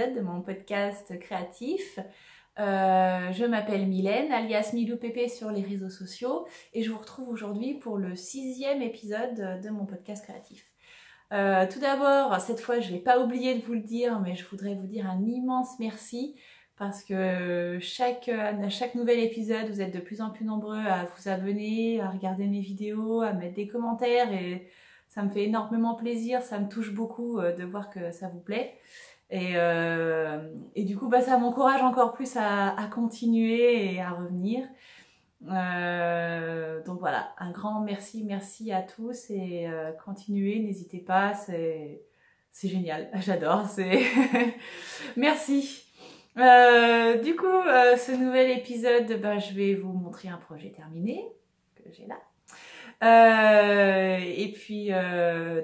épisode de mon podcast créatif. Je m'appelle Mylène, alias Milou Pépé sur les réseaux sociaux, et je vous retrouve aujourd'hui pour le 6e épisode de mon podcast créatif. Tout d'abord, cette fois, je ne vais pas oublier de vous le dire, mais je voudrais vous dire un immense merci parce que à chaque nouvel épisode, vous êtes de plus en plus nombreux à vous abonner, à regarder mes vidéos, à mettre des commentaires et ça me fait énormément plaisir, ça me touche beaucoup de voir que ça vous plaît. Et du coup, ça m'encourage encore plus à continuer et à revenir. Donc voilà, un grand merci à tous et continuez, n'hésitez pas, c'est génial, j'adore, merci. Du coup, ce nouvel épisode, je vais vous montrer un projet terminé que j'ai là. Et puis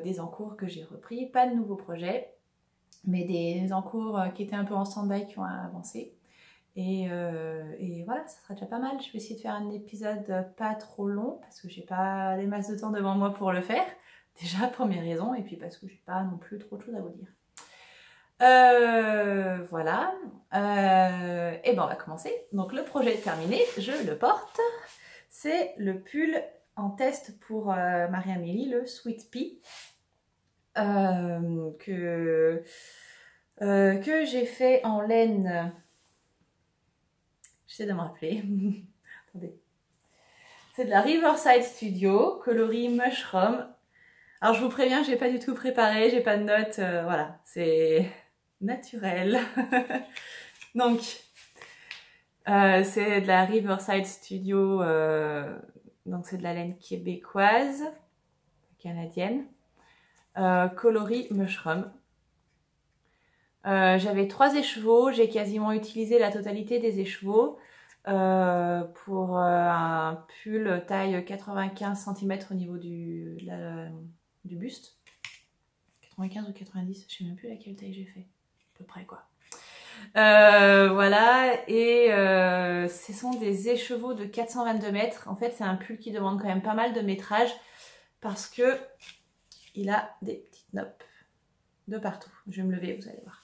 des encours que j'ai repris, pas de nouveaux projets, mais des encours qui étaient un peu en stand-by qui ont avancé. Et voilà, ça sera déjà pas mal. Je vais essayer de faire un épisode pas trop long parce que j'ai pas des masses de temps devant moi pour le faire. Déjà, première raison, et puis parce que j'ai pas non plus trop de choses à vous dire. Voilà. Et on va commencer. Donc le projet est terminé, je le porte. C'est le pull en test pour Marie-Amélie, le Sweet Pea, que j'ai fait en laine. J'essaie de me rappeler. Attendez. C'est de la Riverside Studio, coloris Mushroom. Alors je vous préviens, j'ai pas du tout préparé, j'ai pas de notes, voilà, c'est naturel. Donc, c'est de la Riverside Studio, donc c'est de la laine québécoise, canadienne, coloris Mushroom. J'avais 3 écheveaux, j'ai quasiment utilisé la totalité des écheveaux pour un pull taille 95 cm au niveau du buste. 95 ou 90, je sais même plus laquelle taille j'ai fait, à peu près quoi. Voilà, et ce sont des écheveaux de 422 mètres. En fait, c'est un pull qui demande quand même pas mal de métrage parce que il a des petites noppes de partout. Je vais me lever, vous allez voir.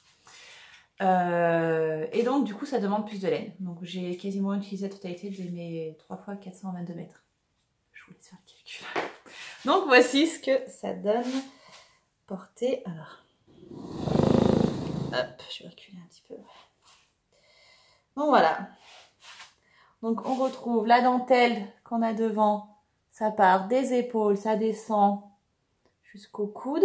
Et donc du coup ça demande plus de laine. Donc j'ai quasiment utilisé la totalité de mes 3 fois 422 mètres. Je vous laisse faire le calcul. Donc voici ce que ça donne porté. Alors, hop, je vais reculer un petit peu. Donc voilà. Donc on retrouve la dentelle qu'on a devant. Ça part des épaules, ça descend jusqu'au coude.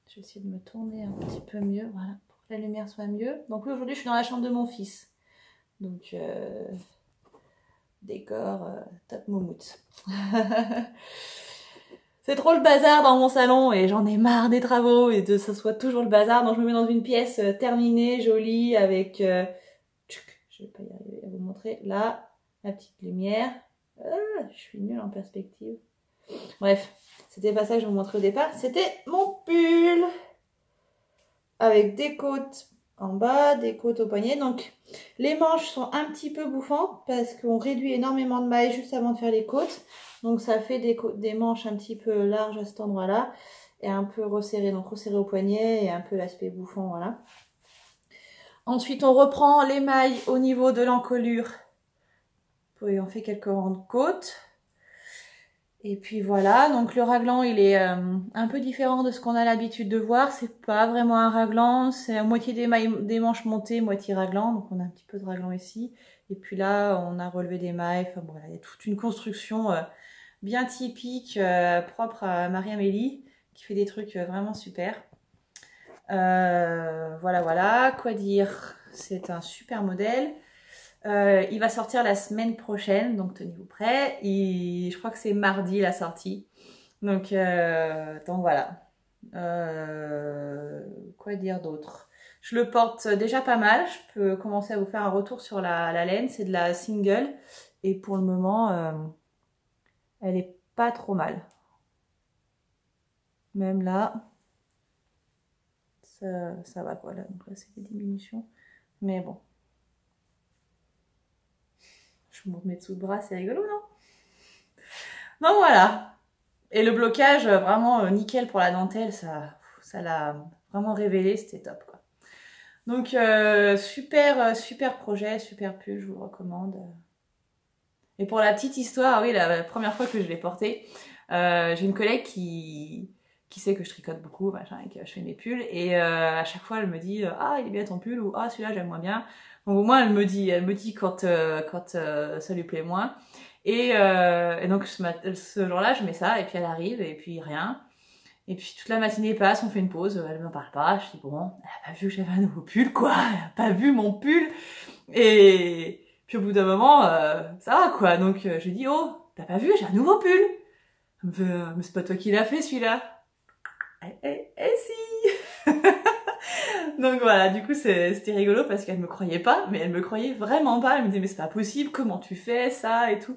Je vais essayer de me tourner un petit peu mieux, voilà, pour que la lumière soit mieux. Donc aujourd'hui je suis dans la chambre de mon fils. Donc décor top moumoute. C'est trop le bazar dans mon salon et j'en ai marre des travaux et de ça soit toujours le bazar. Donc je me mets dans une pièce terminée, jolie, avec... je vais pas y arriver à vous montrer. Là, la petite lumière. Je suis nulle en perspective. Bref, c'était pas ça que je vous montrais au départ. C'était mon pull avec des côtes en bas, des côtes au poignet. Donc les manches sont un petit peu bouffantes parce qu'on réduit énormément de mailles juste avant de faire les côtes. Donc ça fait des manches un petit peu larges à cet endroit-là et un peu resserrées. Donc resserrées au poignet et un peu l'aspect bouffant, voilà. Ensuite on reprend les mailles au niveau de l'encolure. Et on fait quelques rangs de côtes. Et puis voilà, donc le raglan il est un peu différent de ce qu'on a l'habitude de voir. C'est pas vraiment un raglan, c'est à moitié des manches montées, moitié raglan. Donc on a un petit peu de raglan ici. Et puis là on a relevé des mailles. Enfin voilà, il y a toute une construction bien typique, propre à Marie-Amélie, qui fait des trucs vraiment super. Voilà, quoi dire, c'est un super modèle. Il va sortir la semaine prochaine, donc tenez-vous prêts. Je crois que c'est mardi la sortie. Donc voilà. Quoi dire d'autre? Je le porte déjà pas mal. Je peux commencer à vous faire un retour sur la laine. C'est de la single. Et pour le moment, elle est pas trop mal. Même là, ça va quoi. Là, donc là, c'est des diminutions. Mais bon. Je me remets dessous le bras, c'est rigolo, non? Donc voilà. Et le blocage, vraiment nickel pour la dentelle, ça l'a vraiment révélé, c'était top, quoi. Donc super projet, super pull, je vous le recommande. Et pour la petite histoire, oui, la première fois que je l'ai porté, j'ai une collègue qui sait que je tricote beaucoup, machin, et que je fais mes pulls, et à chaque fois elle me dit ah il est bien ton pull, ou ah celui-là j'aime moins bien. Donc au moins elle me dit quand ça lui plaît moins. Et donc ce jour-là je mets ça, et puis elle arrive, et puis rien. Et puis toute la matinée passe, on fait une pause, elle m'en parle pas, je dis bon, elle a pas vu que j'avais un nouveau pull quoi, elle a pas vu mon pull. Et puis au bout d'un moment, ça va quoi, donc je lui dis oh, t'as pas vu, j'ai un nouveau pull. Elle me fait mais c'est pas toi qui l'as fait celui-là. Si. Donc voilà, du coup c'était rigolo parce qu'elle me croyait pas, mais elle me croyait vraiment pas, elle me disait mais c'est pas possible, comment tu fais ça et tout.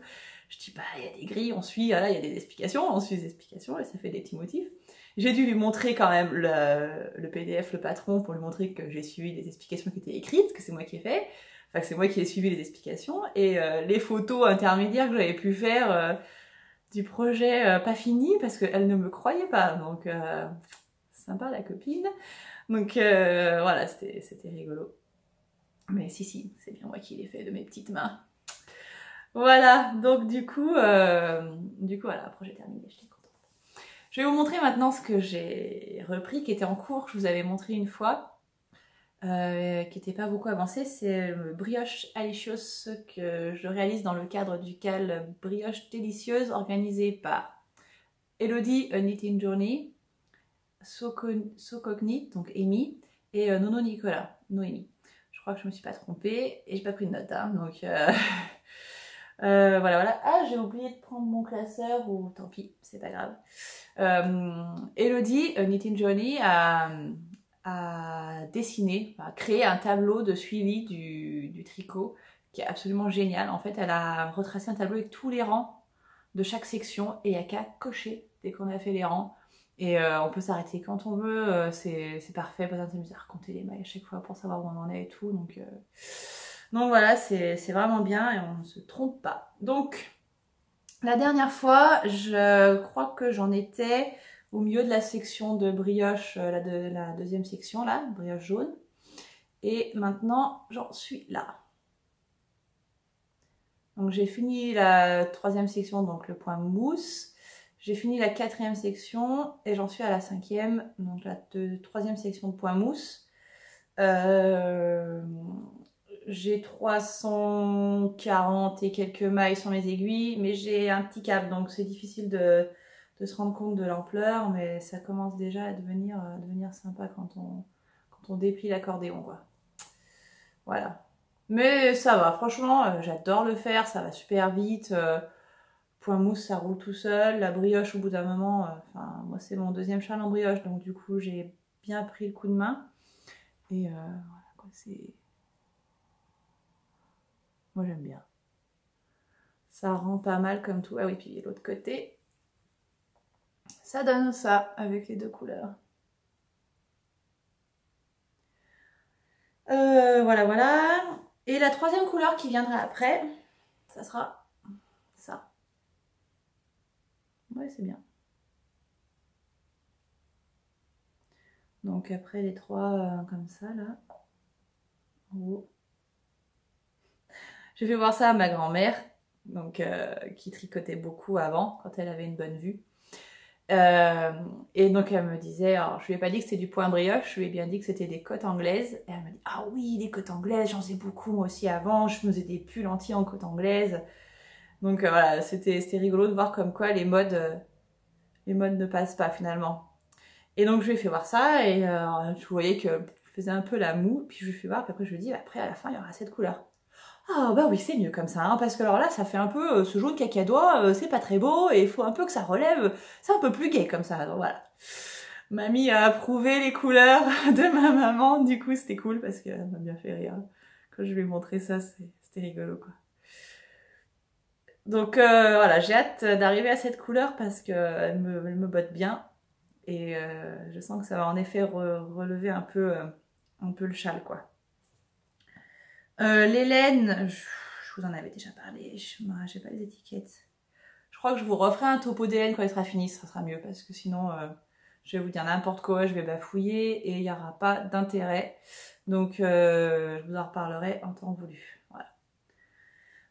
Je dis bah il y a des grilles, on suit, voilà, il y a des explications, on suit des explications et ça fait des petits motifs. J'ai dû lui montrer quand même le PDF, le patron, pour lui montrer que j'ai suivi les explications qui étaient écrites, que c'est moi qui ai fait, enfin que c'est moi qui ai suivi les explications, et les photos intermédiaires que j'avais pu faire du projet pas fini, parce qu'elle ne me croyait pas, donc sympa la copine. Donc voilà, c'était rigolo. Mais si, c'est bien moi qui l'ai fait de mes petites mains. Voilà, donc du coup voilà, projet terminé, je suis contente. Je vais vous montrer maintenant ce que j'ai repris, qui était en cours, que je vous avais montré une fois, qui n'était pas beaucoup avancé. C'est le brioche Alicious que je réalise dans le cadre du CAL Brioche Délicieuse, organisé par Elodie A Knitting Journey, Socognit, donc Amy, et Nono Nicolas, Noémie. Je crois que je me suis pas trompée, et j'ai pas pris de notes, hein, donc... voilà. Ah, j'ai oublié de prendre mon classeur, ou tant pis, c'est pas grave. Elodie, Knitting Journey, a dessiné, a créé un tableau de suivi du tricot qui est absolument génial. En fait, elle a retracé un tableau avec tous les rangs de chaque section et il n'y a qu'à cocher dès qu'on a fait les rangs. Et on peut s'arrêter quand on veut, c'est parfait, pas besoin de s'amuser à raconter les mailles à chaque fois pour savoir où on en est et tout. Donc voilà, c'est vraiment bien et on ne se trompe pas. Donc, la dernière fois, je crois que j'en étais au milieu de la section de brioche, la deuxième section là, brioche jaune. Et maintenant, j'en suis là. Donc j'ai fini la troisième section, donc le point mousse. J'ai fini la quatrième section et j'en suis à la cinquième, donc la troisième section de point mousse. J'ai 340 et quelques mailles sur mes aiguilles, mais j'ai un petit câble, donc c'est difficile de se rendre compte de l'ampleur, mais ça commence déjà à devenir sympa quand on déplie l'accordéon, quoi. Voilà. Mais ça va, franchement, j'adore le faire, ça va super vite. Point mousse, ça roule tout seul. La brioche, au bout d'un moment, enfin, moi c'est mon deuxième châle en brioche, donc du coup j'ai bien pris le coup de main. Et voilà, quoi, c'est... Moi j'aime bien. Ça rend pas mal comme tout. Ah oui, puis l'autre côté, ça donne ça avec les deux couleurs. Voilà. Et la troisième couleur qui viendra après, ça sera ça. Ouais, c'est bien. Donc après les trois comme ça là. En haut. J'ai fait voir ça à ma grand-mère, donc qui tricotait beaucoup avant, quand elle avait une bonne vue. Et donc elle me disait, alors je lui ai pas dit que c'était du point brioche, je lui ai bien dit que c'était des cottes anglaises. Et elle m'a dit, ah oui, des cottes anglaises, j'en faisais beaucoup moi aussi avant, je faisais des pulls entiers en cottes anglaises. Donc voilà, c'était rigolo de voir comme quoi les modes ne passent pas finalement. Et donc je lui ai fait voir ça et je voyais que je faisais un peu la moue, puis je lui ai fait voir, puis après je lui ai dit, après à la fin il y aura cette couleur. Ah bah oui, c'est mieux comme ça, hein, parce que alors là, ça fait un peu ce jaune cacadois, c'est pas très beau, et il faut un peu que ça relève, c'est un peu plus gai comme ça, donc voilà. Mamie a approuvé les couleurs de ma maman, du coup c'était cool, parce qu'elle m'a bien fait rire. Quand je lui ai montré ça, c'était rigolo, quoi. Donc voilà, j'ai hâte d'arriver à cette couleur, parce qu'elle me botte bien, et je sens que ça va en effet relever un peu le châle, quoi. Les laines, je vous en avais déjà parlé, j'ai pas les étiquettes. Je crois que je vous referai un topo des laines quand il sera fini, ça sera mieux, parce que sinon je vais vous dire n'importe quoi, je vais bafouiller et il n'y aura pas d'intérêt. Donc je vous en reparlerai en temps voulu. Voilà.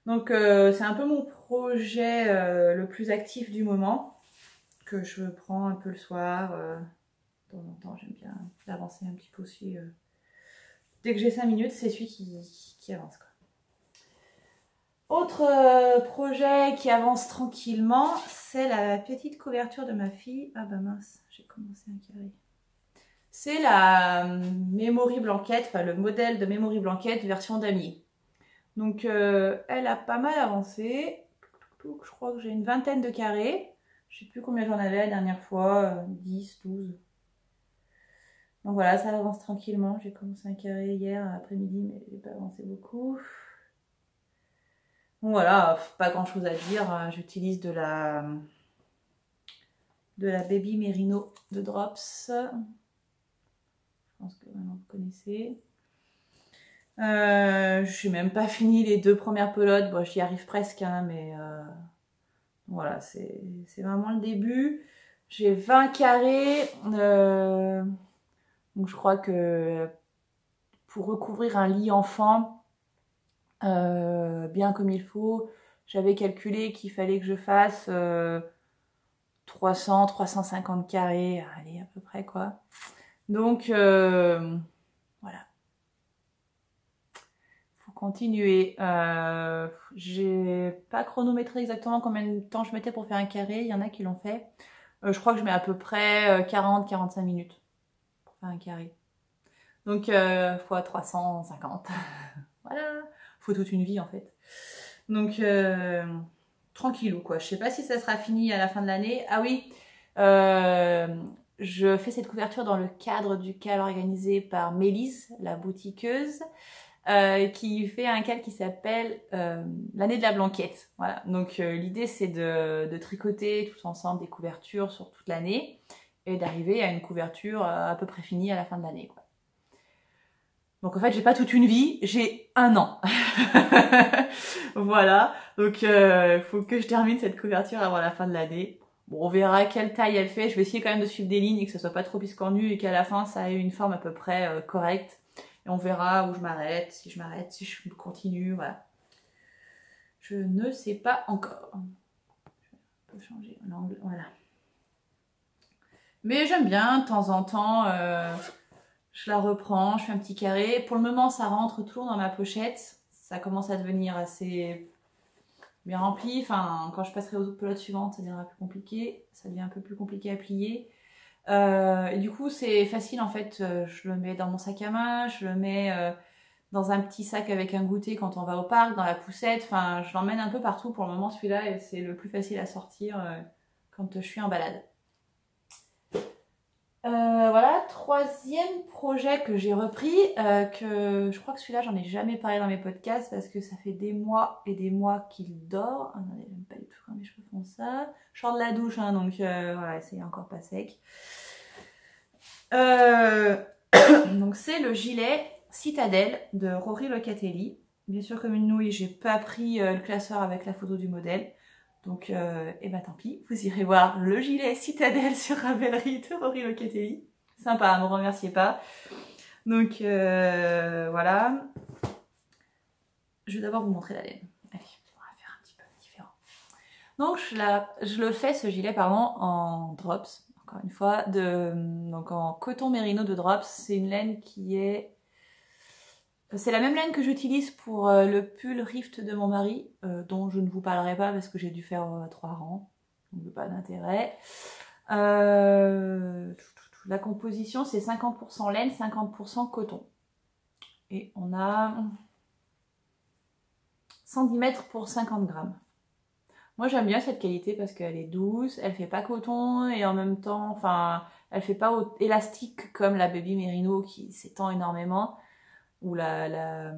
Donc c'est un peu mon projet le plus actif du moment, que je prends un peu le soir. De temps en temps, j'aime bien l'avancer un petit peu aussi. Dès que j'ai 5 minutes, c'est celui qui avance, quoi. Autre projet qui avance tranquillement, c'est la petite couverture de ma fille. Ah bah mince, j'ai commencé un carré. C'est la Memory Blanket, enfin le modèle de Memory Blanket version damier. Donc elle a pas mal avancé. Je crois que j'ai une vingtaine de carrés. Je sais plus combien j'en avais la dernière fois, 10, 12. Donc voilà, ça avance tranquillement. J'ai commencé un carré hier après-midi, mais j'ai pas avancé beaucoup. Donc voilà, pas grand chose à dire. J'utilise de la Baby Merino de Drops. Je pense que maintenant vous connaissez. Je suis même pas fini les 2 premières pelotes. Bon, j'y arrive presque, hein, mais voilà, c'est vraiment le début. J'ai 20 carrés. Donc je crois que pour recouvrir un lit enfant, bien comme il faut, j'avais calculé qu'il fallait que je fasse 300-350 carrés, allez, à peu près, quoi. Donc voilà, faut continuer. J'ai pas chronométré exactement combien de temps je mettais pour faire un carré, il y en a qui l'ont fait. Je crois que je mets à peu près 40-45 minutes pour faire un carré. Donc fois 350. Voilà, faut toute une vie en fait. Donc tranquillou quoi. Je sais pas si ça sera fini à la fin de l'année. Ah oui, je fais cette couverture dans le cadre du cal organisé par Mélise, la boutiqueuse, qui fait un cal qui s'appelle l'année de la blanquette. Voilà. Donc l'idée c'est de tricoter tous ensemble des couvertures sur toute l'année et d'arriver à une couverture à peu près finie à la fin de l'année, quoi. Donc en fait, j'ai pas toute une vie, j'ai 1 an. Voilà, donc il faut que je termine cette couverture avant la fin de l'année. Bon, on verra quelle taille elle fait. Je vais essayer quand même de suivre des lignes et que ce soit pas trop biscornu et qu'à la fin, ça ait une forme à peu près correcte. Et on verra où je m'arrête, si je continue, voilà. Je ne sais pas encore. Je peux changer l'angle, voilà. Mais j'aime bien, de temps en temps... je la reprends, je fais un petit carré. Pour le moment, ça rentre toujours dans ma pochette. Ça commence à devenir assez bien rempli. Enfin, quand je passerai aux autres pelotes suivantes, ça deviendra plus compliqué. Ça devient un peu plus compliqué à plier. Et du coup, c'est facile en fait. Je le mets dans mon sac à main, je le mets dans un petit sac avec un goûter quand on va au parc, dans la poussette. Enfin, je l'emmène un peu partout pour le moment, celui-là. Et c'est le plus facile à sortir quand je suis en balade. Voilà, 3e projet que j'ai repris, que je crois que celui-là j'en ai jamais parlé dans mes podcasts parce que ça fait des mois et des mois qu'il dort. Ah non, j'aime pas du tout quand mes cheveux font ça. Je sors de la douche, hein, donc voilà, c'est encore pas sec. Donc c'est le gilet Citadelle de Rory Locatelli. Bien sûr, comme une nouille, j'ai pas pris le classeur avec la photo du modèle. Donc, eh ben tant pis, vous irez voir le gilet Citadelle sur Ravelry de Rory Locatelli. Sympa, ne me remerciez pas. Donc, voilà. Je vais d'abord vous montrer la laine. Allez, on va faire un petit peu différent. Donc, je le fais, ce gilet, pardon, en drops. Encore une fois, donc en coton mérino de drops. C'est une laine qui est... C'est la même laine que j'utilise pour le pull Rift de mon mari, dont je ne vous parlerai pas parce que j'ai dû faire 3 rangs, donc pas d'intérêt. La composition, c'est 50% laine, 50% coton. Et on a 110 mètres pour 50 grammes. Moi, j'aime bien cette qualité parce qu'elle est douce, elle fait pas coton et en même temps, enfin, elle fait pas élastique comme la Baby Merino qui s'étend énormément. Ou la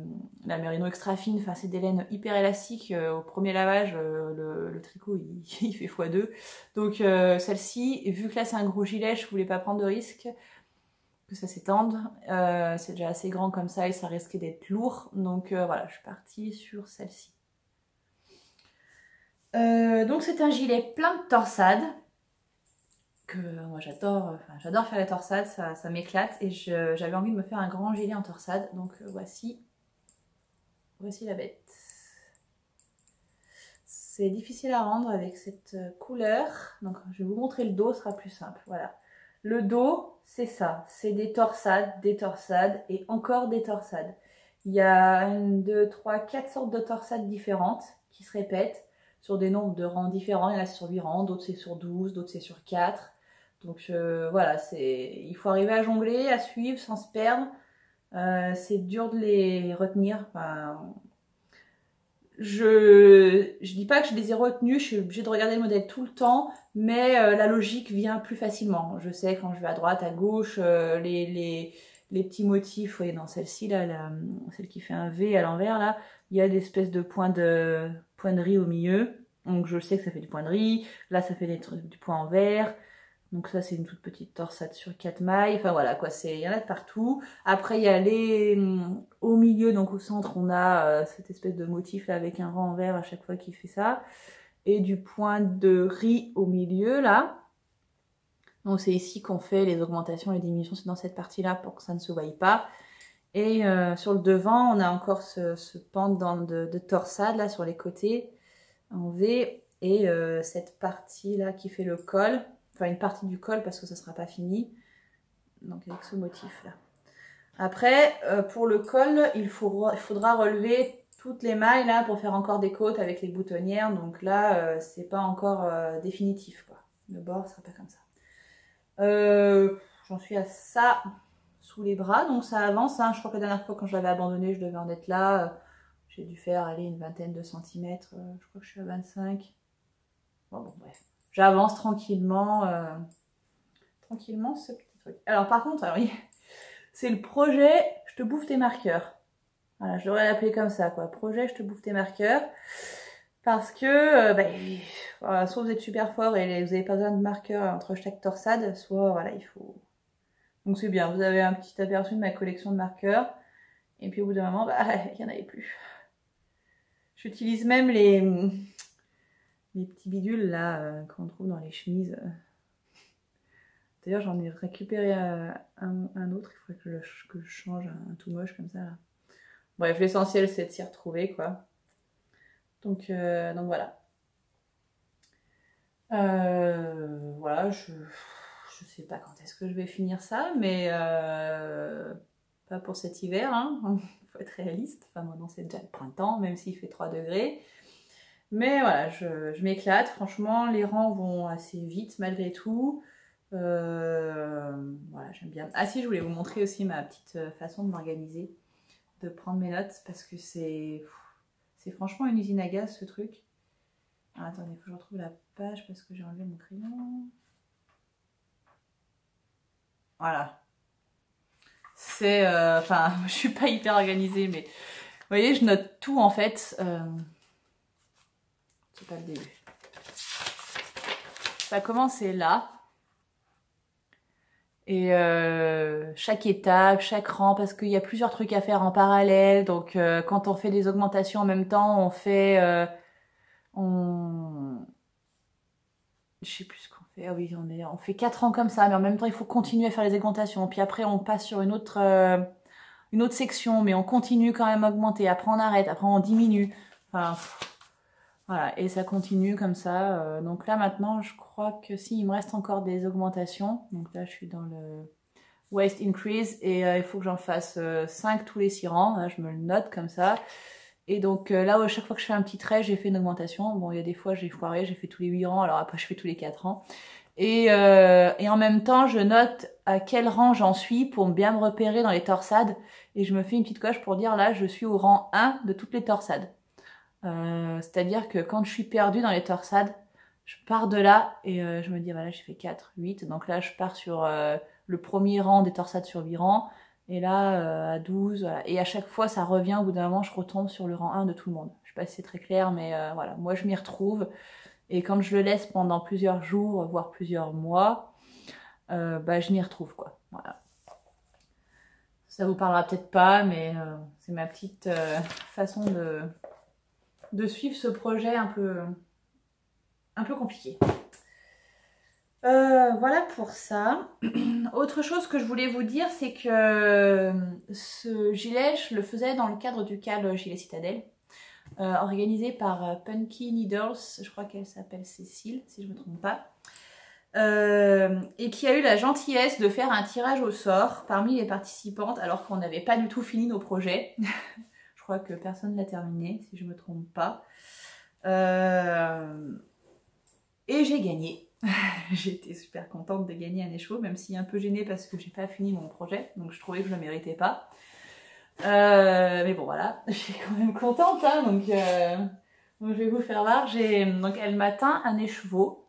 Merino extra fine, enfin c'est des laines hyper élastiques. Au premier lavage, le tricot il fait x2. Donc celle-ci, vu que là c'est un gros gilet, je voulais pas prendre de risque que ça s'étende. C'est déjà assez grand comme ça et ça risquait d'être lourd. Donc voilà, je suis partie sur celle-ci. Donc c'est un gilet plein de torsades que moi j'adore faire la torsade, ça m'éclate et j'avais envie de me faire un grand gilet en torsade, donc voici la bête. C'est difficile à rendre avec cette couleur, donc je vais vous montrer le dos, ce sera plus simple, voilà. Le dos, c'est ça, c'est des torsades et encore des torsades. Il y a 1, 2, 3, 4 sortes de torsades différentes qui se répètent sur des nombres de rangs différents. Il y en a sur 8 rangs, d'autres c'est sur 12, d'autres c'est sur 4. Donc voilà, il faut arriver à jongler, à suivre sans se perdre. C'est dur de les retenir. Enfin, je dis pas que je les ai retenus, je suis obligée de regarder le modèle tout le temps, mais la logique vient plus facilement. Je sais quand je vais à droite, à gauche, les petits motifs, vous voyez dans celle-ci, là, celle qui fait un V à l'envers, là, il y a des espèces de points de riz au milieu. Donc je sais que ça fait du point de riz, là ça fait du point en vert. Donc ça c'est une toute petite torsade sur 4 mailles, enfin voilà quoi, il y en a de partout. Après il y a au milieu, donc au centre, on a cette espèce de motif là avec un rang en vert à chaque fois qui fait ça. Et du point de riz au milieu là. Donc c'est ici qu'on fait les augmentations et les diminutions, c'est dans cette partie là pour que ça ne se voie pas. Et sur le devant, on a encore ce pendant de torsade là sur les côtés en V. Et cette partie là qui fait le col. Enfin une partie du col parce que ça ne sera pas fini. Donc avec ce motif là. Après, pour le col, il faudra relever toutes les mailles là pour faire encore des côtes avec les boutonnières. Donc là, c'est pas encore définitif quoi. Le bord ne sera pas comme ça. J'en suis à ça sous les bras, donc ça avance. Hein. Je crois que la dernière fois quand je l'avais abandonné, je devais en être là. J'ai dû faire aller une vingtaine de centimètres. Je crois que je suis à 25. Bon bref. J'avance tranquillement, ce petit truc. Alors par contre, c'est le projet je te bouffe tes marqueurs. Voilà, je devrais l'appeler comme ça, quoi. Projet je te bouffe tes marqueurs. Parce que, voilà, soit vous êtes super fort et vous n'avez pas besoin de marqueurs entre chaque torsade, soit voilà, il faut. Donc c'est bien, vous avez un petit aperçu de ma collection de marqueurs. Et puis au bout d'un moment, il n'y en avait plus. J'utilise même les petits bidules là qu'on trouve dans les chemises. D'ailleurs, j'en ai récupéré un autre. Il faudrait que je change un tout moche comme ça. Là. Bref, l'essentiel c'est de s'y retrouver quoi. Donc voilà. Voilà, je sais pas quand est-ce que je vais finir ça, mais pas pour cet hiver. Hein. Faut être réaliste. Enfin, maintenant c'est déjà le printemps, même s'il fait 3 degrés. Mais voilà, je m'éclate. Franchement, les rangs vont assez vite malgré tout. Voilà, j'aime bien. Ah si, je voulais vous montrer aussi ma petite façon de m'organiser, de prendre mes notes, parce que c'est franchement une usine à gaz ce truc. Alors, attendez, il faut que je retrouve la page parce que j'ai enlevé mon crayon. Voilà. C'est... Enfin, je suis pas hyper organisée, mais... Vous voyez, je note tout en fait. C'est pas le début. Ça a commencé là. Et chaque étape, chaque rang, parce qu'il y a plusieurs trucs à faire en parallèle. Donc quand on fait des augmentations en même temps, on fait... Je sais plus ce qu'on fait. Ah oui, on fait 4 rangs comme ça, mais en même temps, il faut continuer à faire les augmentations. Puis après, on passe sur une autre section, mais on continue quand même à augmenter. Après, on arrête. Après, on diminue. Enfin, voilà. Et ça continue comme ça. Donc là, maintenant, je crois que si, il me reste encore des augmentations. Donc là, je suis dans le waist increase. Et il faut que j'en fasse 5 tous les 6 rangs. Là, je me le note comme ça. Et donc là, à chaque fois que je fais un petit trait, j'ai fait une augmentation. Bon, il y a des fois, j'ai foiré, j'ai fait tous les 8 rangs, alors après, je fais tous les 4 rangs. Et en même temps, je note à quel rang j'en suis pour bien me repérer dans les torsades. Et je me fais une petite coche pour dire, là, je suis au rang 1 de toutes les torsades. C'est-à-dire que quand je suis perdue dans les torsades, je pars de là et je me dis, voilà, j'ai fait 4, 8. Donc là, je pars sur le premier rang des torsades sur 8 rangs. Et là, à 12, voilà. Et à chaque fois, ça revient, au bout d'un moment, je retombe sur le rang 1 de tout le monde. Je sais pas si c'est très clair, mais voilà, moi je m'y retrouve. Et quand je le laisse pendant plusieurs jours, voire plusieurs mois, je m'y retrouve, quoi. Voilà. Ça vous parlera peut-être pas, mais c'est ma petite façon de suivre ce projet un peu compliqué. Voilà pour ça. Autre chose que je voulais vous dire, c'est que ce gilet, je le faisais dans le cadre du CAL Gilet Citadelle, organisé par Punky Needles, je crois qu'elle s'appelle Cécile, si je ne me trompe pas, et qui a eu la gentillesse de faire un tirage au sort parmi les participantes, alors qu'on n'avait pas du tout fini nos projets. Je crois que personne ne l'a terminé, si je ne me trompe pas. Et j'ai gagné. J'étais super contente de gagner un écheveau, même si un peu gênée parce que j'ai pas fini mon projet, donc je trouvais que je le méritais pas. Mais bon voilà, je suis quand même contente, hein, donc je vais vous faire voir. Donc elle m'a teint un écheveau,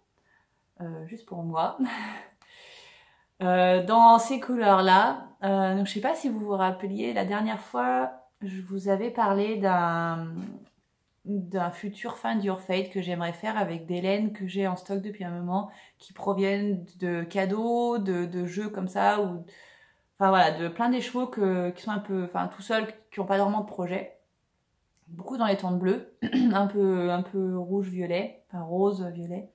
juste pour moi, dans ces couleurs-là. Donc je sais pas si vous vous rappeliez, la dernière fois, je vous avais parlé d'un futur Find Your Fate que j'aimerais faire avec des laines que j'ai en stock depuis un moment, qui proviennent de cadeaux, de jeux comme ça, ou enfin voilà, de plein d'écheveaux qui sont un peu, enfin tout seuls, qui n'ont pas vraiment de projet. Beaucoup dans les tons de bleu, un peu rouge-violet, enfin rose-violet.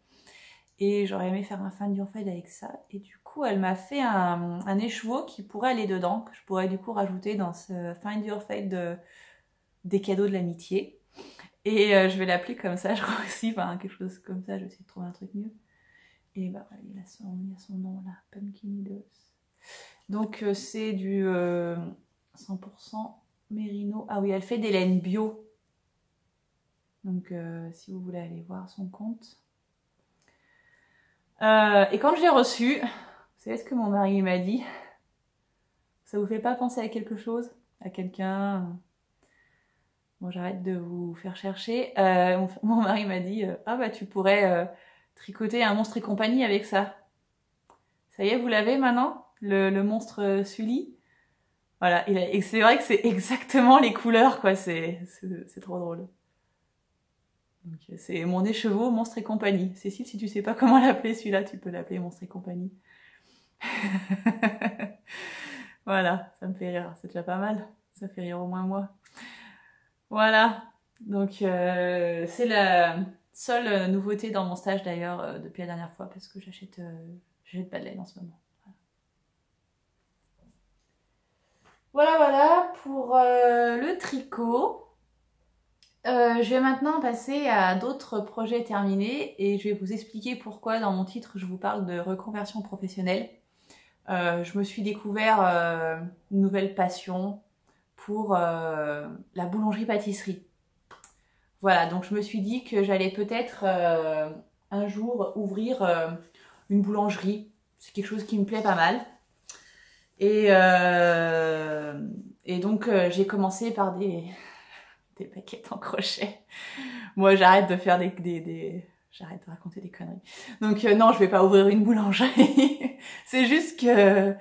Et j'aurais aimé faire un Find Your Fate avec ça. Et du coup, elle m'a fait un écheveau qui pourrait aller dedans, que je pourrais du coup rajouter dans ce Find Your Fate des cadeaux de l'amitié. Et je vais l'appeler comme ça, je crois aussi, enfin quelque chose comme ça, je vais essayer de trouver un truc mieux. Et bah il y a son nom là, Pumpkin Needles. Donc c'est du 100% mérino. Ah oui, elle fait des laines bio. Donc si vous voulez aller voir son compte. Et quand je l'ai reçu, vous savez ce que mon mari m'a dit? Ça vous fait pas penser à quelque chose? À quelqu'un? Bon, j'arrête de vous faire chercher. Mon mari m'a dit ah bah tu pourrais tricoter un monstre et compagnie avec ça. Ça y est, vous l'avez maintenant, le monstre Sully. Voilà, et c'est vrai que c'est exactement les couleurs, quoi. C'est trop drôle. C'est mon écheveau, monstre et compagnie. Cécile, si tu sais pas comment l'appeler celui-là, tu peux l'appeler monstre et compagnie. Voilà, ça me fait rire. C'est déjà pas mal. Ça fait rire au moins moi. Voilà. Donc c'est la seule nouveauté dans mon stage d'ailleurs depuis la dernière fois parce que j'achète pas de laine en ce moment. Voilà pour le tricot. Je vais maintenant passer à d'autres projets terminés et je vais vous expliquer pourquoi dans mon titre je vous parle de reconversion professionnelle. Je me suis découvert une nouvelle passion pour la boulangerie-pâtisserie. Voilà, donc je me suis dit que j'allais peut-être un jour ouvrir une boulangerie. C'est quelque chose qui me plaît pas mal. Et, donc j'ai commencé par des baguettes en crochet. Moi j'arrête de faire j'arrête de raconter des conneries. Donc non, je vais pas ouvrir une boulangerie. C'est juste que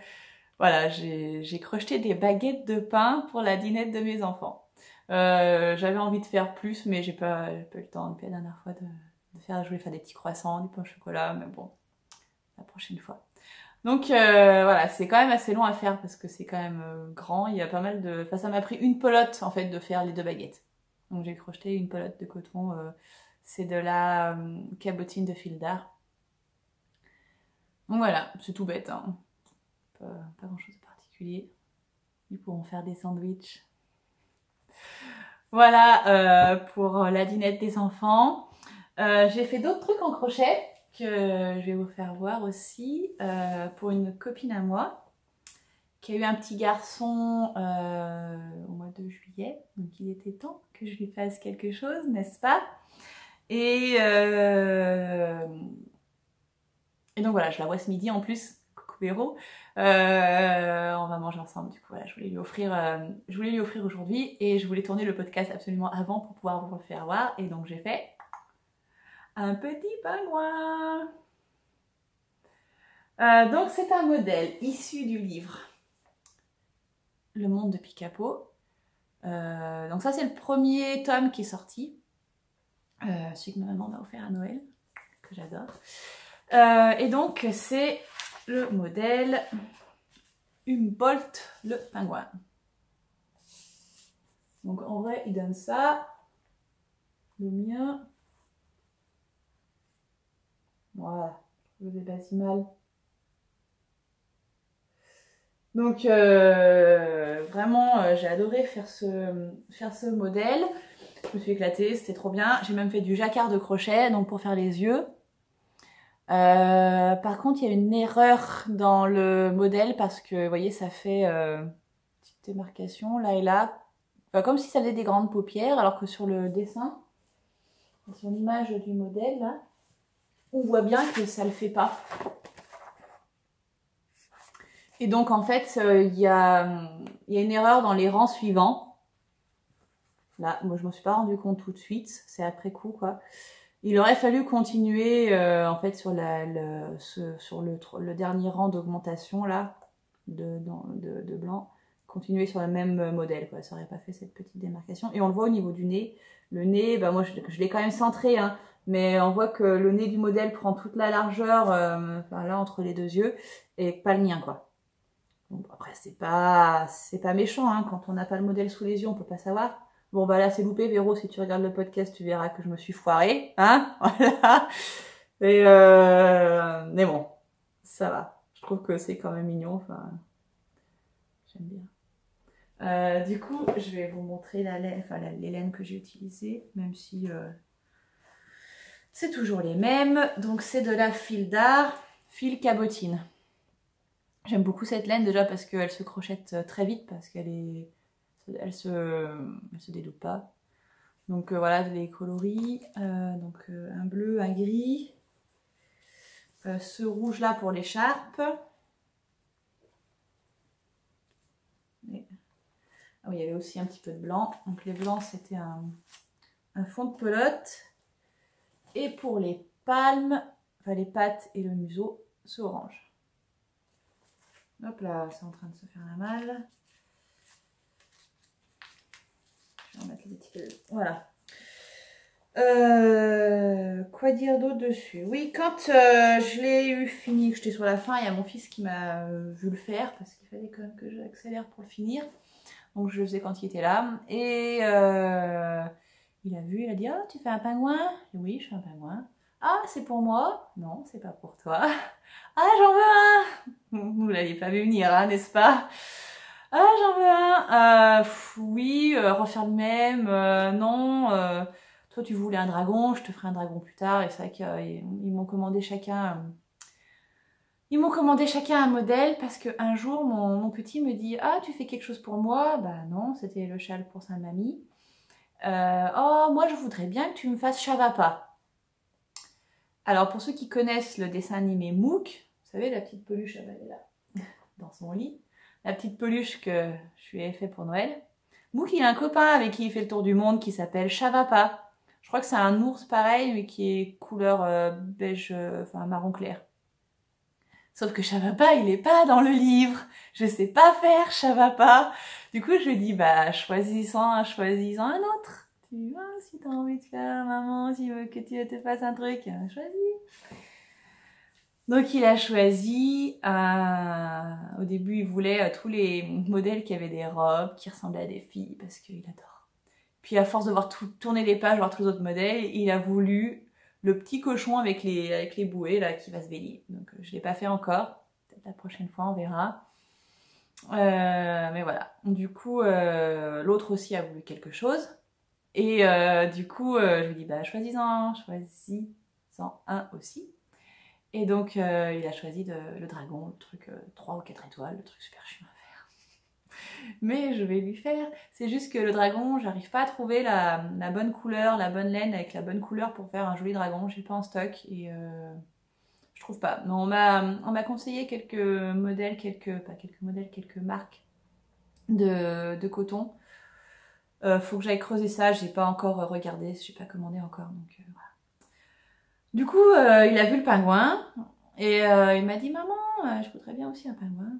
voilà, j'ai crocheté des baguettes de pain pour la dînette de mes enfants. J'avais envie de faire plus, mais j'ai pas eu le temps depuis la dernière fois de faire. Je voulais faire des petits croissants, du pain au chocolat, mais bon, la prochaine fois. Donc voilà, c'est quand même assez long à faire parce que c'est quand même grand. Il y a pas mal de. Enfin, ça m'a pris une pelote en fait de faire les 2 baguettes. Donc j'ai crocheté une pelote de coton. C'est de la cabotine de fil d'art. Donc voilà, c'est tout bête, hein. Pas grand chose de particulier. Ils pourront faire des sandwichs. Voilà pour la dînette des enfants. J'ai fait d'autres trucs en crochet que je vais vous faire voir aussi pour une copine à moi qui a eu un petit garçon au mois de juillet. Donc il était temps que je lui fasse quelque chose, n'est-ce pas? Et donc voilà, je la vois ce midi en plus. Coucou Véro. On va manger ensemble. Du coup, voilà, je voulais lui offrir aujourd'hui et je voulais tourner le podcast absolument avant pour pouvoir vous le faire voir. Et donc j'ai fait un petit pingouin. Donc c'est un modèle issu du livre Le Monde de Picapo. Donc ça c'est le premier tome qui est sorti. Celui que ma maman m'a offert à Noël, que j'adore. Et donc c'est le modèle Humboldt le pingouin. Donc en vrai il donne ça. Le mien. Voilà. je le fais pas si mal. Donc vraiment j'ai adoré faire ce modèle. Je me suis éclatée, c'était trop bien. J'ai même fait du jacquard de crochet, donc pour faire les yeux. Par contre, il y a une erreur dans le modèle parce que, vous voyez, ça fait petite démarcation là et là. Enfin, comme si ça faisait des grandes paupières, alors que sur le dessin, sur l'image du modèle, là, on voit bien que ça le fait pas. Et donc, en fait, il y a une erreur dans les rangs suivants. Là, moi, je m'en suis pas rendu compte tout de suite. C'est après coup, quoi. Il aurait fallu continuer, en fait, sur le dernier rang d'augmentation, là, de blanc. Continuer sur le même modèle, quoi. Ça aurait pas fait cette petite démarcation. Et on le voit au niveau du nez. Le nez, bah, moi, je l'ai quand même centré, hein. Mais on voit que le nez du modèle prend toute la largeur, enfin, là, entre les deux yeux. Et pas le mien, quoi. Bon, après, c'est pas méchant, hein. Quand on n'a pas le modèle sous les yeux, on peut pas savoir. Bon, bah là, c'est loupé. Véro, si tu regardes le podcast, tu verras que je me suis foirée, hein. Voilà. Mais bon, ça va. Je trouve que c'est quand même mignon. Enfin, j'aime bien. Du coup, je vais vous montrer la laine, enfin, les laines que j'ai utilisées, même si c'est toujours les mêmes. Donc, c'est de la fil d'art, fil cabotine. J'aime beaucoup cette laine déjà parce qu'elle se crochette très vite, parce qu'elle se dédouble pas. Donc voilà, les coloris, donc un bleu, un gris, ce rouge là pour l'écharpe. Ah oui, il y avait aussi un petit peu de blanc. Donc les blancs c'était un fond de pelote. Et pour les palmes, enfin les pattes et le museau, c'est orange. Hop là, c'est en train de se faire la malle. Je vais remettre les étiquettes. Voilà. Quoi dire d'autre dessus? Oui, quand je l'ai eu fini, que j'étais sur la fin, il y a mon fils qui m'a vu le faire parce qu'il fallait quand même que j'accélère pour le finir. Donc je le faisais quand il était là. Et il a vu, il a dit: ah, tu fais un pingouin? Oui, je fais un pingouin. Ah, c'est pour moi? Non, c'est pas pour toi. Ah, j'en veux un! Vous l'aviez pas vu venir, hein, n'est-ce pas? Ah, j'en veux un. Oui, refaire le même. Non. Toi, tu voulais un dragon, je te ferai un dragon plus tard. Et c'est vrai qu'ils m'ont commandé chacun. Ils m'ont commandé chacun un modèle parce qu'un jour, mon petit me dit: ah, tu fais quelque chose pour moi? Bah non, c'était le châle pour sa mamie. Oh, moi, je voudrais bien que tu me fasses Shavapa. Alors, pour ceux qui connaissent le dessin animé Mook, vous savez, la petite peluche, elle est là, dans son lit. La petite peluche que je lui ai fait pour Noël. Mook, il a un copain avec qui il fait le tour du monde qui s'appelle Shavapa. Je crois que c'est un ours pareil, mais qui est couleur beige, enfin marron clair. Sauf que Shavapa, il est pas dans le livre. Je sais pas faire Shavapa. Du coup, je lui dis: bah, choisis-en un autre. Tu vois, si t'as envie de faire, maman, si que tu te fasses un truc, choisis. Donc il a choisi, au début il voulait tous les modèles qui avaient des robes, qui ressemblaient à des filles, parce qu'il adore. Puis à force de voir tourner les pages, voir tous les autres modèles, il a voulu le petit cochon avec les bouées là qui va se bélier. Donc je ne l'ai pas fait encore, peut-être la prochaine fois on verra. Mais voilà, du coup l'autre aussi a voulu quelque chose. Et du coup je lui dis: bah choisis-en un aussi. Et donc, il a choisi le dragon, le truc 3 ou 4 étoiles, le truc super chiant à faire. Mais je vais lui faire. C'est juste que le dragon, j'arrive pas à trouver la bonne couleur, la bonne laine avec la bonne couleur pour faire un joli dragon. J'ai pas en stock et je trouve pas. Mais on m'a conseillé quelques modèles, quelques marques de coton. Faut que j'aille creuser ça, j'ai pas encore regardé, j'ai pas commandé encore, donc voilà. Du coup, il a vu le pingouin et il m'a dit: maman, je voudrais bien aussi un pingouin.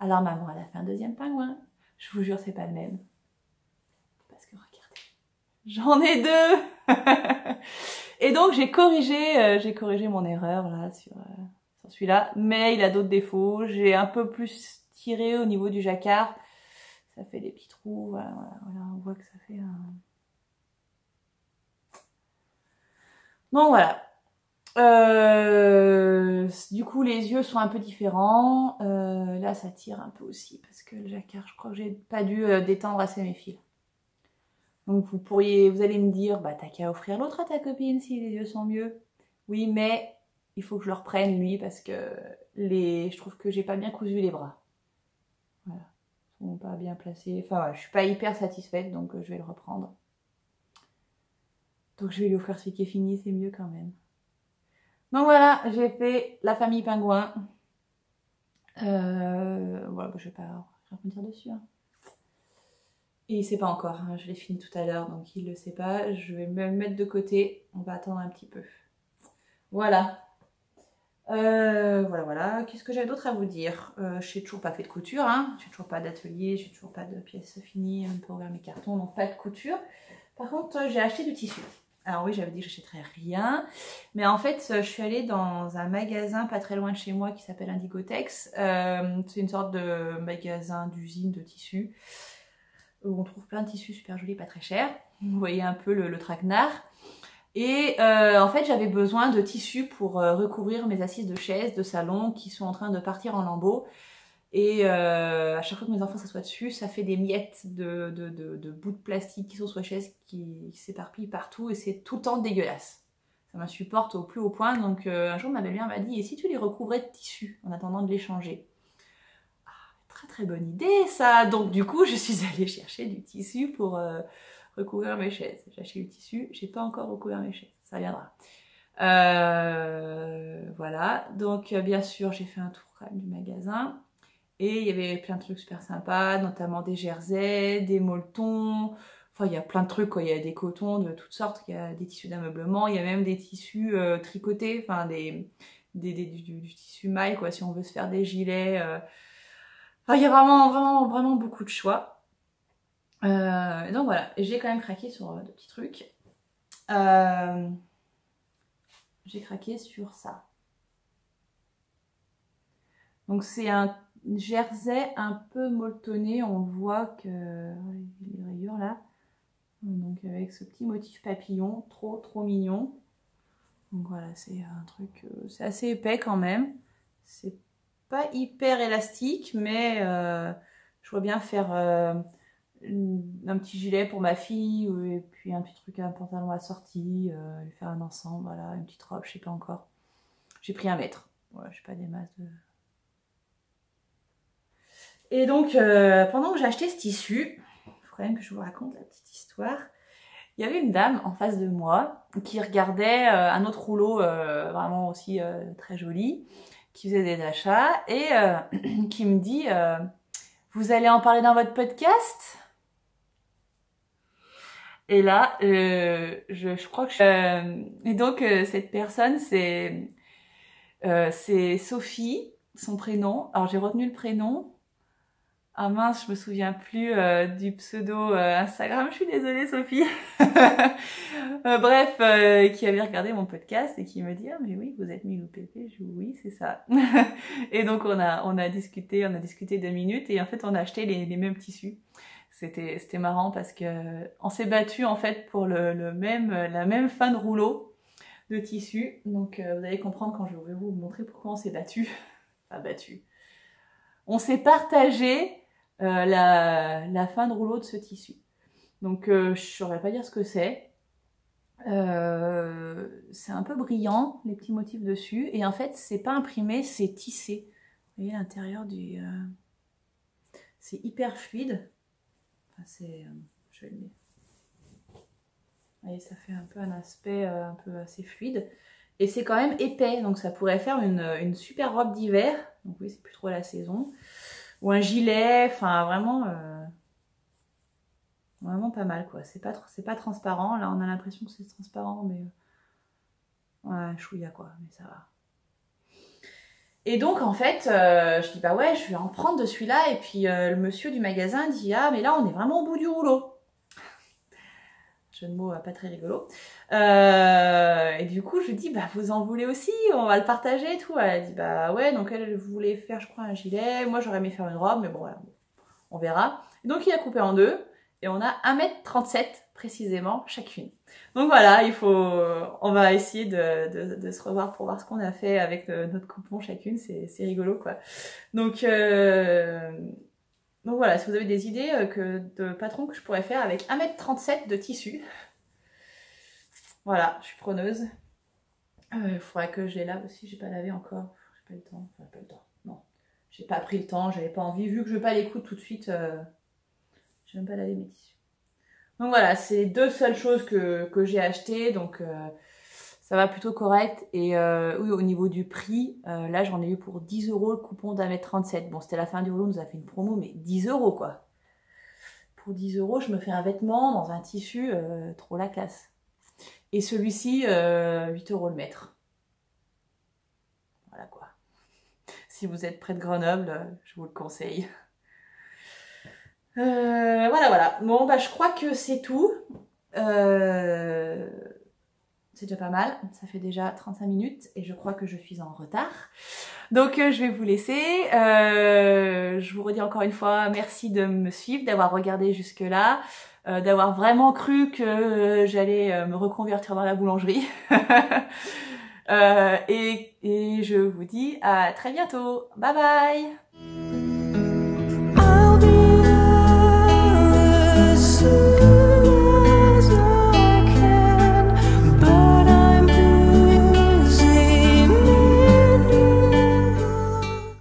Alors maman, elle a fait un deuxième pingouin. Je vous jure, c'est pas le même. Parce que regardez, j'en ai deux. Et donc j'ai corrigé mon erreur là sur celui-là, mais il a d'autres défauts. J'ai un peu plus tiré au niveau du jacquard. Ça fait des petits trous. Voilà, on voit que ça fait un... Bon voilà, Du coup, les yeux sont un peu différents. Là, ça tire un peu aussi parce que le jacquard, je crois que j'ai pas dû détendre assez mes fils. Donc vous allez me dire, bah t'as qu'à offrir l'autre à ta copine si les yeux sont mieux. Oui, mais il faut que je le reprenne lui parce que je trouve que j'ai pas bien cousu les bras. Voilà, ils sont pas bien placés. Enfin voilà, je suis pas hyper satisfaite donc je vais le reprendre. Donc je vais lui offrir celui qui est fini, c'est mieux quand même. Donc voilà, j'ai fait la famille pingouin. Voilà, bah, je vais pas revenir dessus. Hein. Et il sait pas encore, hein. Je l'ai fini tout à l'heure, donc il le sait pas. Je vais me mettre de côté, on va attendre un petit peu. Voilà. Voilà. Qu'est-ce que j'ai d'autre à vous dire? Je n'ai toujours pas fait de couture, hein. J'ai toujours pas d'atelier, j'ai toujours pas de pièces finies, même pour ouvrir mes cartons, donc pas de couture. Par contre, j'ai acheté du tissu. Alors oui, j'avais dit que j'achèterais rien, mais en fait, je suis allée dans un magasin pas très loin de chez moi qui s'appelle Indigotex. C'est une sorte de magasin d'usine de tissus où on trouve plein de tissus super jolis, pas très chers. Vous voyez un peu le traquenard. Et en fait, j'avais besoin de tissus pour recouvrir mes assises de chaise de salon qui sont en train de partir en lambeaux. Et à chaque fois que mes enfants s'assoient dessus, ça fait des miettes de bouts de plastique qui sont sur la chaise qui s'éparpillent partout et c'est tout le temps dégueulasse. Ça m'insupporte au plus haut point. Donc un jour, ma belle-mère m'a dit « Et si tu les recouvrais de tissu en attendant de les changer ?» Très très bonne idée ça. Donc du coup, je suis allée chercher du tissu pour recouvrir mes chaises. J'ai acheté du tissu, j'ai pas encore recouvert mes chaises, ça viendra. Voilà, donc bien sûr j'ai fait un tour quand même du magasin et il y avait plein de trucs super sympas, notamment des jerseys, des molletons, enfin il y a plein de trucs quoi, il y a des cotons de toutes sortes, il y a des tissus d'ameublement, il y a même des tissus tricotés, enfin du tissu maille quoi, si on veut se faire des gilets. Enfin, il y a vraiment beaucoup de choix. Donc voilà, j'ai quand même craqué sur de petits trucs. J'ai craqué sur ça. Donc c'est un jersey un peu molletonné, on voit que les rayures là. Donc avec ce petit motif papillon, trop mignon. Donc voilà, c'est un truc, c'est assez épais quand même. C'est pas hyper élastique, mais je vois bien faire un petit gilet pour ma fille, et puis un petit truc, un pantalon assorti, lui faire un ensemble, voilà, une petite robe, je sais pas encore. J'ai pris 1 mètre, voilà, je sais pas des masses de... Et donc, pendant que j'ai acheté ce tissu, il faut quand même que je vous raconte la petite histoire. Il y avait une dame en face de moi qui regardait un autre rouleau vraiment aussi très joli, qui faisait des achats et qui me dit vous allez en parler dans votre podcast? Et là, je crois que et donc cette personne c'est Sophie, son prénom. Alors j'ai retenu le prénom. Ah mince, je me souviens plus du pseudo Instagram, je suis désolée Sophie. Bref, qui avait regardé mon podcast et qui me dit « Ah mais oui, vous êtes Milou Pépé ?» Je dis « Oui, c'est ça. » Et donc on a discuté 2 minutes et en fait on a acheté les mêmes tissus. C'était marrant parce que on s'est battu en fait pour la même fin de rouleau de tissu. Donc vous allez comprendre quand je vais vous montrer pourquoi on s'est battu. Enfin battu. On s'est partagé la fin de rouleau de ce tissu. Donc je ne saurais pas dire ce que c'est. C'est un peu brillant, les petits motifs dessus. Et en fait, c'est pas imprimé, c'est tissé. Vous voyez l'intérieur du... c'est hyper fluide. Enfin, c'est... je vais le mettre. Vous voyez, ça fait un peu un aspect un peu assez fluide. Et c'est quand même épais, donc ça pourrait faire une super robe d'hiver. Donc oui, c'est plus trop la saison. Ou un gilet, enfin vraiment... vraiment pas mal quoi, c'est pas transparent, là on a l'impression que c'est transparent mais ouais, chouïa quoi, mais ça va. Et donc en fait, je dis bah ouais, je vais en prendre de celui-là et puis le monsieur du magasin dit ah mais là on est vraiment au bout du rouleau. Jeu de mots pas très rigolo. Et du coup je dis bah vous en voulez aussi, on va le partager et tout. Elle dit bah ouais, donc elle voulait faire je crois un gilet, moi j'aurais aimé faire une robe mais bon voilà, on verra. Et donc il a coupé en 2. Et on a 1,37 m précisément chacune. Donc voilà, on va essayer de se revoir pour voir ce qu'on a fait avec notre coupon chacune, c'est rigolo quoi. Donc voilà, si vous avez des idées de patrons que je pourrais faire avec 1,37 m de tissu, voilà, je suis preneuse. Il faudrait que je les lave aussi, j'ai pas lavé encore, j'ai pas le temps, enfin pas le temps, non. J'ai pas pris le temps, j'avais pas envie, vu que je veux pas les coudre tout de suite, j'ai même pas lavé mes tissus. Donc voilà, c'est les deux seules choses que j'ai achetées, donc ça va plutôt correct. Et oui, au niveau du prix, là j'en ai eu pour 10 € le coupon d'1,37 m. Bon, c'était la fin du rouleau, on nous a fait une promo, mais 10 € quoi. Pour 10 €, je me fais un vêtement dans un tissu, trop la classe. Et celui-ci, 8 € le mètre. Voilà quoi. Si vous êtes près de Grenoble, je vous le conseille. Voilà. Bon, bah je crois que c'est tout. C'est déjà pas mal. Ça fait déjà 35 minutes et je crois que je suis en retard. Donc je vais vous laisser. Je vous redis encore une fois merci de me suivre, d'avoir regardé jusque-là, d'avoir vraiment cru que j'allais me reconvertir dans la boulangerie. Et je vous dis à très bientôt. Bye bye!